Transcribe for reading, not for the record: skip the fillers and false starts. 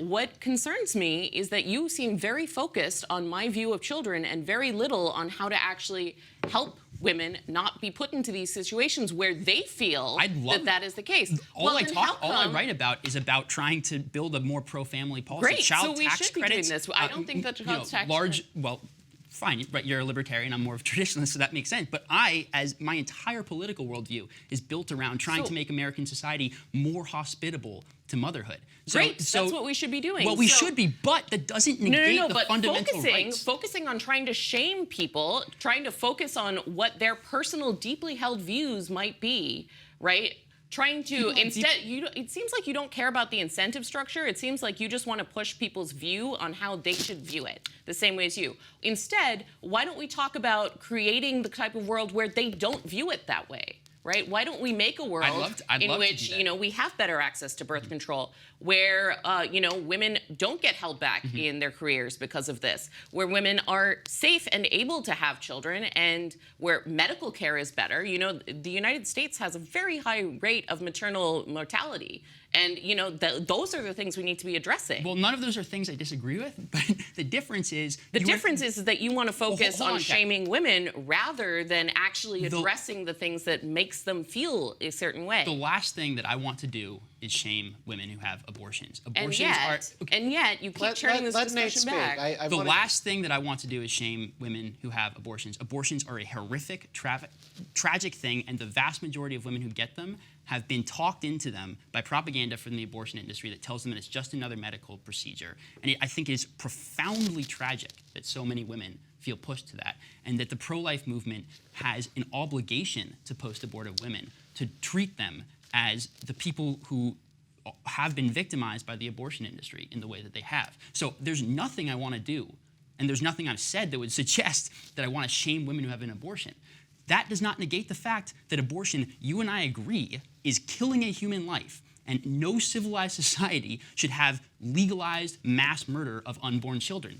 what concerns me is that you seem very focused on my view of children and very little on how to actually help women not be put into these situations where they feel that is the case. All I write about is about trying to build a more pro-family policy. Great, Child so we tax should be credits, doing this. I don't think that child tax well, fine, right, you're a libertarian, I'm more of a traditionalist, so that makes sense. But as my entire political worldview is built around trying to make American society more hospitable to motherhood. Great, that's what we should be doing. Well, we should be, but that doesn't negate the fundamental rights. Focusing on trying to shame people, trying to focus on what their personal, deeply held views might be, right? Trying to it seems like you don't care about the incentive structure. It seems like you just want to push people's view on how they should view it the same way as you. Instead, why don't we talk about creating the type of world where they don't view it that way? Right? Why don't we make a world in which we have better access to birth control, where women don't get held back in their careers because of this, where women are safe and able to have children, and where medical care is better. The United States has a very high rate of maternal mortality. And, those are the things we need to be addressing. Well, none of those are things I disagree with, but the difference is... The difference is that you want to focus on shaming women rather than actually addressing the things that makes them feel a certain way. The last thing that I want to do is shame women who have abortions. And yet, you keep turning this discussion back. The last thing that I want to do is shame women who have abortions. Abortions are a horrific, tragic thing, and the vast majority of women who get them have been talked into them by propaganda from the abortion industry that tells them that it's just another medical procedure. And I think it is profoundly tragic that so many women feel pushed to that, and that the pro-life movement has an obligation to post-abortive women to treat them as the people who have been victimized by the abortion industry in the way that they have. So there's nothing I want to do, and there's nothing I've said that would suggest that I want to shame women who have an abortion. That does not negate the fact that abortion, you and I agree, is killing a human life. And no civilized society should have legalized mass murder of unborn children.